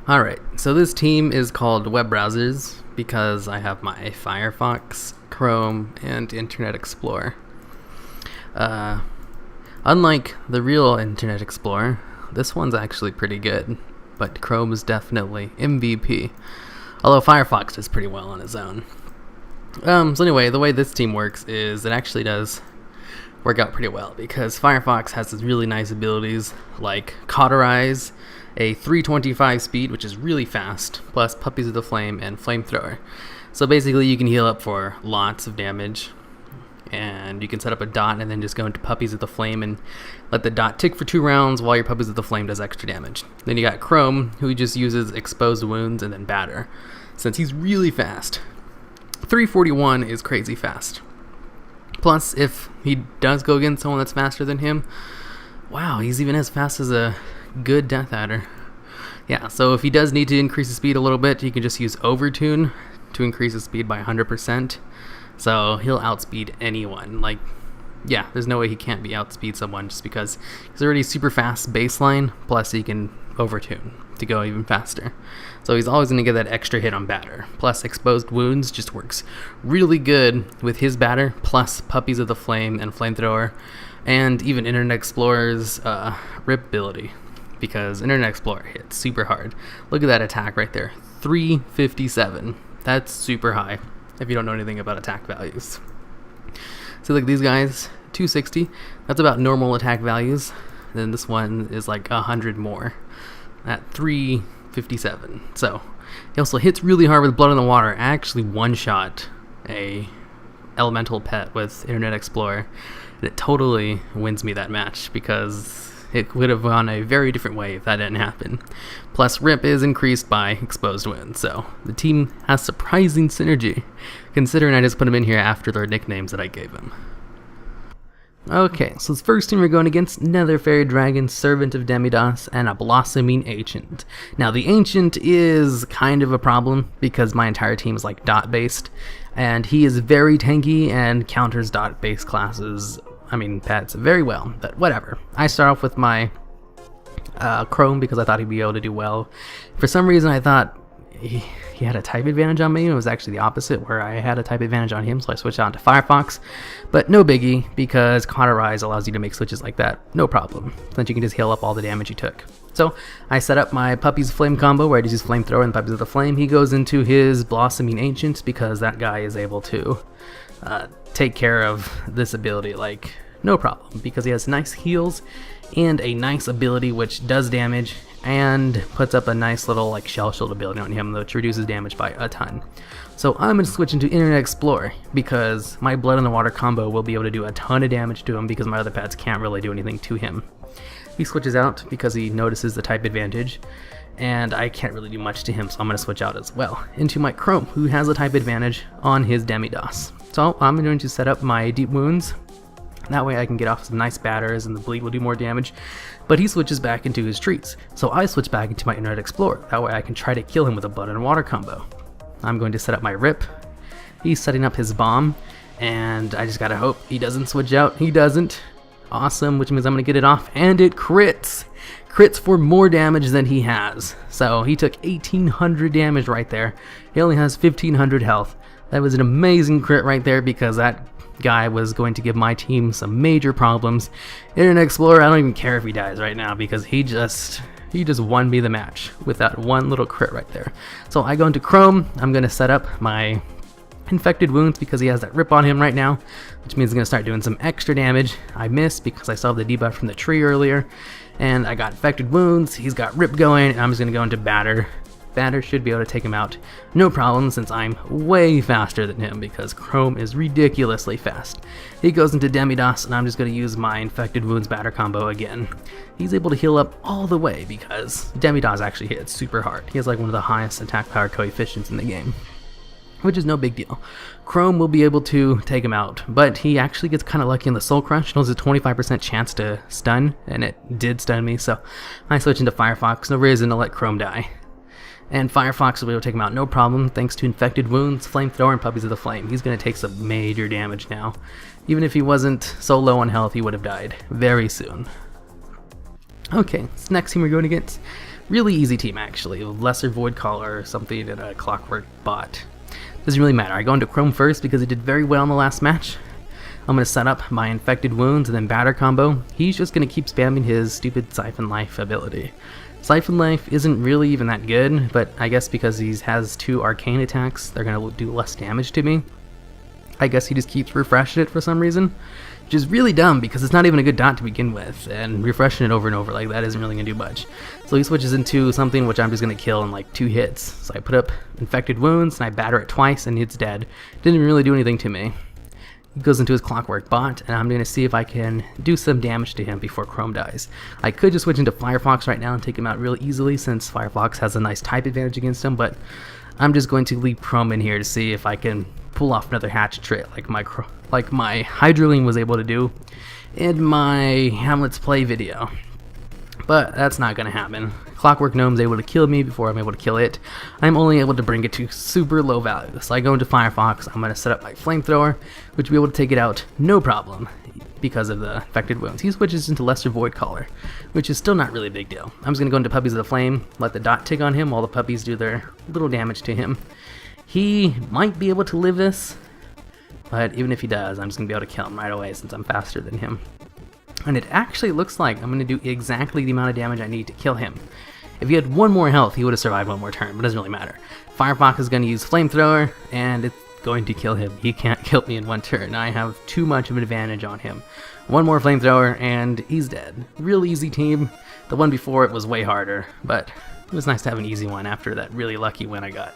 Alright, so this team is called web browsers because I have my Firefox, Chrome, and Internet Explorer. Unlike the real Internet Explorer, this one's actually pretty good, but Chrome is definitely MVP, although Firefox does pretty well on its own. So anyway, the way this team works is it actually does work out pretty well because Firefox has these really nice abilities like Cauterize, a 325 speed, which is really fast, plus Puppies of the Flame and Flamethrower. So basically you can heal up for lots of damage, and you can set up a dot and then just go into Puppies of the Flame and let the dot tick for 2 rounds while your Puppies of the Flame does extra damage. Then you got Chrome, who just uses Exposed Wounds and then Batter, since he's really fast. 341 is crazy fast. Plus, if he does go against someone that's faster than him, wow, he's even as fast as a good Death Adder. Yeah, so if he does need to increase his speed a little bit, he can just use Overtune to increase his speed by 100%. So he'll outspeed anyone. Like, yeah, there's no way he can't be outspeed someone just because he's already super fast baseline, plus he can Overtune to go even faster. So he's always going to get that extra hit on Batter. Plus Exposed Wounds just works really good with his Batter, plus Puppies of the Flame and Flamethrower, and even Internet Explorer's Rip ability, because Internet Explorer hits super hard. Look at that attack right there, 357. That's super high if you don't know anything about attack values. So like these guys, 260, that's about normal attack values. Then this one is like 100 more at 357. So he also hits really hard with Blood in the Water. I actually one-shot a elemental pet with Internet Explorer, and it totally wins me that match because it would have gone a very different way if that didn't happen. Plus Rip is increased by Exposed Wounds, so the team has surprising synergy, considering I just put them in here after their nicknames that I gave them. Okay, so this first team we're going against Nether Fairy Dragon, Servant of Demidos, and a Blossoming Ancient. Now the Ancient is kind of a problem because my entire team is like dot based, and he is very tanky and counters dot based classes, pets, very well, but whatever. I start off with my Chrome because I thought he'd be able to do well. For some reason I thought he had a type advantage on me. It was actually the opposite, where I had a type advantage on him, so I switched on to Firefox. But no biggie, because Cauterize allows you to make switches like that, no problem, since you can just heal up all the damage you took. So I set up my Puppies of Flame combo, where I just use Flamethrower and Puppies of the Flame. He goes into his Blossoming Ancient, because that guy is able to take care of this ability like no problem, because he has nice heals and a nice ability which does damage and puts up a nice little like shell shield ability on him, which reduces damage by a ton. So I'm going to switch into Internet Explorer because my Blood in the Water combo will be able to do a ton of damage to him because my other pets can't really do anything to him. He switches out because he notices the type advantage, and I can't really do much to him, so I'm going to switch out as well into my Chrome, who has a type advantage on his Demidos. So I'm going to set up my Deep Wounds. That way I can get off some nice batters and the bleed will do more damage. But he switches back into his treats, so I switch back into my Internet Explorer. That way I can try to kill him with a Blood and Water combo. I'm going to set up my Rip. He's setting up his bomb, and I just gotta hope he doesn't switch out. He doesn't. Awesome, which means I'm gonna get it off, and it crits! Crits for more damage than he has. So he took 1800 damage right there. He only has 1500 health. That was an amazing crit right there because that guy was going to give my team some major problems. Internet Explorer, I don't even care if he dies right now because he just won me the match with that one little crit right there. So I go into Chrome. I'm going to set up my Infected Wounds because he has that Rip on him right now, which means he's going to start doing some extra damage. I missed because I saw the debuff from the tree earlier, and I got Infected Wounds. He's got Rip going, and I'm just going to go into Batter. Batter should be able to take him out no problem since I'm way faster than him because Chrome is ridiculously fast. He goes into Demidos, and I'm just going to use my Infected Wounds Batter combo again. He's able to heal up all the way because Demidos actually hits super hard. He has like one of the highest attack power coefficients in the game, which is no big deal. Chrome will be able to take him out, but he actually gets kind of lucky in the Soul Crush. He has a 25% chance to stun, and it did stun me, so I switch into Firefox. No reason to let Chrome die. And Firefox will be able to take him out no problem thanks to Infected Wounds, Flamethrower, and Puppies of the Flame. He's going to take some major damage now. Even if he wasn't so low on health, he would have died very soon. Okay, this next team we're going against, Really easy team, actually. Lesser Void Caller or something and a Clockwork Bot. Doesn't really matter. I go into Chrome first because he did very well in the last match. I'm going to set up my Infected Wounds and then Batter combo. He's just going to keep spamming his stupid Siphon Life ability. Siphon Life isn't really even that good, but I guess because he has 2 arcane attacks, they're going to do less damage to me. I guess he just keeps refreshing it for some reason, which is really dumb because it's not even a good dot to begin with, and refreshing it over and over like that isn't really going to do much. So he switches into something which I'm just going to kill in like 2 hits. So I put up Infected Wounds, and I batter it twice, and it's dead. Didn't really do anything to me. He goes into his Clockwork Bot, and I'm going to see if I can do some damage to him before Chrome dies. I could just switch into Firefox right now and take him out real easily since Firefox has a nice type advantage against him, but I'm just going to leave Chrome in here to see if I can pull off another hatch trick like my Hydroling was able to do in my Hamlet's Play video. But that's not going to happen. Clockwork Gnome's able to kill me before I'm able to kill it. I'm only able to bring it to super low value. So I go into Firefox, I'm going to set up my Flamethrower, which will be able to take it out no problem because of the Infected Wounds. He switches into Lesser Void Caller, which is still not really a big deal. I'm just going to go into Puppies of the Flame, let the dot tick on him while the puppies do their little damage to him. He might be able to live this, but even if he does, I'm just going to be able to kill him right away since I'm faster than him. And it actually looks like I'm going to do exactly the amount of damage I need to kill him. If he had 1 more health, he would have survived 1 more turn, but it doesn't really matter. Firefox is going to use Flamethrower, and it's going to kill him. He can't kill me in 1 turn. I have too much of an advantage on him. 1 more Flamethrower, and he's dead. Real easy team. The one before it was way harder, but it was nice to have an easy one after that really lucky win I got.